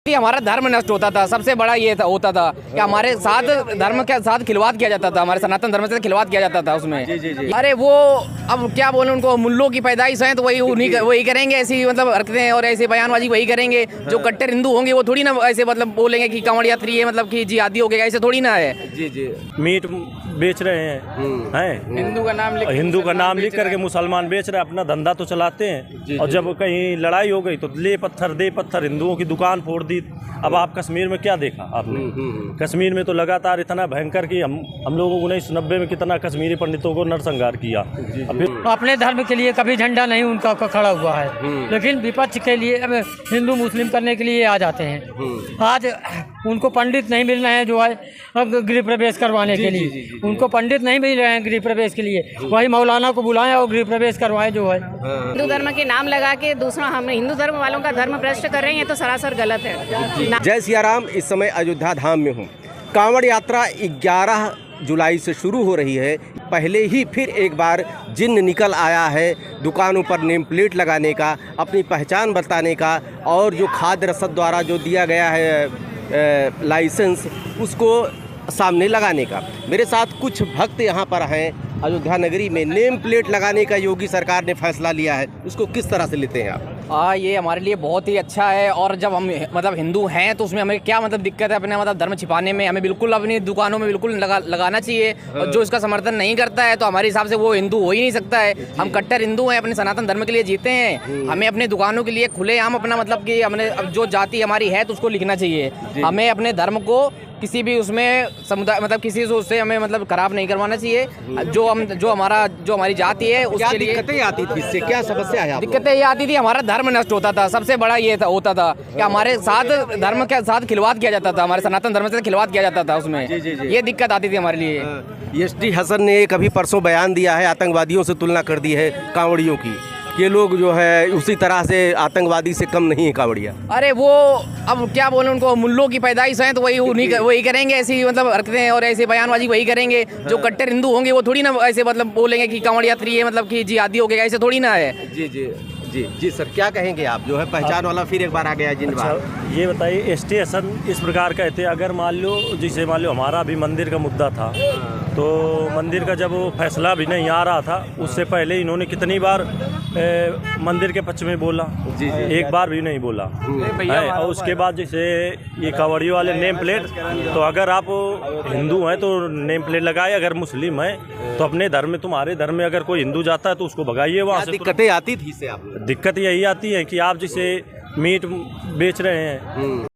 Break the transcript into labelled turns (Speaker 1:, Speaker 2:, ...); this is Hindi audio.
Speaker 1: कि हमारा धर्म नष्ट होता था। सबसे बड़ा ये होता था कि हमारे साथ धर्म के साथ खिलवाड़ किया जाता था, हमारे सनातन धर्म से खिलवाड़ किया जाता था उसमें। जी। अरे वो अब क्या बोले, उनको मुल्लों की पैदाइश है तो वही करेंगे, ऐसी मतलब हरकतें और ऐसे बयानबाजी वही करेंगे। जो कट्टर हिंदू होंगे वो थोड़ी ना ऐसे मतलब बोलेंगे कि कांवड़ यात्री है, मतलब कि जिहादी हो गया, ऐसे थोड़ी ना है।
Speaker 2: जी। मीट बेच रहे हैं हिंदू का नाम लिख करके मुसलमान बेच रहे हैं, अपना धंधा तो चलाते हैं। और जब कहीं लड़ाई हो गई तो दे पत्थर हिंदुओं की दुकान फोड़ दी। अब आप कश्मीर में क्या देखा आपने? कश्मीर में तो लगातार इतना भयंकर कि हम लोगों को 1990 में कितना कश्मीरी पंडितों को नरसंहार किया।
Speaker 3: अपने धर्म के लिए कभी झंडा नहीं उनका खड़ा हुआ है, लेकिन विपक्ष के लिए अब हिंदू मुस्लिम करने के लिए आ जाते हैं। आज उनको पंडित नहीं मिल रहे हैं जो है गृह प्रवेश करवाने के लिए, उनको पंडित नहीं मिल रहे हैं गृह प्रवेश के लिए, वही मौलाना को बुलाएं और गृह प्रवेश करवाएं जो है।
Speaker 4: हिंदू धर्म के नाम लगा के दूसरा हम हिंदू धर्म वालों का धर्म भ्रष्ट कर रहे हैं, तो सरासर गलत है।
Speaker 5: जय सिया राम। इस समय अयोध्या धाम में हूँ। कांवड़ यात्रा 11 जुलाई से शुरू हो रही है। पहले ही फिर एक बार जिन्न निकल आया है दुकानों पर नेम प्लेट लगाने का, अपनी पहचान बताने का, और जो खाद्य रसद द्वारा जो दिया गया है लाइसेंस उसको सामने लगाने का। मेरे साथ कुछ भक्त यहाँ पर हैं अयोध्या नगरी में। नेम प्लेट लगाने का योगी सरकार ने फैसला लिया है, उसको किस तरह से लेते हैं आप?
Speaker 1: ये हमारे लिए बहुत ही अच्छा है। और जब हम मतलब हिंदू हैं तो उसमें हमें क्या मतलब दिक्कत है अपने मतलब धर्म छिपाने में? हमें बिल्कुल अपनी दुकानों में बिल्कुल लगाना चाहिए। और जो इसका समर्थन नहीं करता है तो हमारे हिसाब से वो हिंदू हो ही नहीं सकता है। हम कट्टर हिंदू हैं, अपने सनातन धर्म के लिए जीते हैं। हमें अपनी दुकानों के लिए खुलेआम अपना मतलब कि हमने जो जाति हमारी है तो उसको लिखना चाहिए। हमें अपने धर्म को किसी भी उसमें समुदाय मतलब किसी से उससे हमें मतलब खराब नहीं करवाना चाहिए। जो हमारी जाति है उसके लिए
Speaker 5: दिक्कतें आती थी, इससे क्या समस्या है?
Speaker 1: दिक्कतें ये आती थी, हमारा धर्म नष्ट होता था। सबसे बड़ा ये होता था कि हमारे साथ धर्म के साथ खिलवाड़ किया जाता था, हमारे सनातन धर्म से खिलवाड़ किया जाता था उसमें। ये दिक्कत आती थी हमारे लिए।
Speaker 5: एसटी हसन ने कभी परसों बयान दिया है, आतंकवादियों से तुलना कर दी है कांवड़ियों की। ये लोग जो है उसी तरह से आतंकवादी से कम नहीं है कांवड़िया।
Speaker 1: अरे वो अब क्या बोले, उनको मुल्लों की पैदाइश है तो वही करेंगे, ऐसी मतलब हरकतें और ऐसे बयानबाजी वही करेंगे। जो कट्टर हिंदू होंगे वो थोड़ी ना ऐसे मतलब बोलेंगे कि कांवड़ यात्री है, मतलब कि जिहादी हो गया, ऐसे थोड़ी ना है।
Speaker 5: जी सर, क्या कहेंगे आप? जो है पहचान वाला फिर एक बार आ गया जिन बार।
Speaker 2: ये बताइए, एसटी हसन इस प्रकार कहते हैं, अगर मान लो हमारा भी मंदिर का मुद्दा था तो मंदिर का जब वो फैसला भी नहीं आ रहा था उससे पहले इन्होंने कितनी बार मंदिर के पक्ष में बोला। एक बार भी नहीं बोला है। और उसके बाद जैसे ये कांवड़ियों वाले नेम प्लेट, तो अगर आप हिंदू हैं तो नेम प्लेट लगाए, अगर मुस्लिम है तो अपने धर्म में, तुम्हारे धर्म में अगर कोई हिंदू जाता है तो उसको भगाइए वहाँ से।
Speaker 5: दिक्कतें आती थी इससे? आप
Speaker 2: दिक्कत यही आती है कि आप जैसे मीट बेच रहे हैं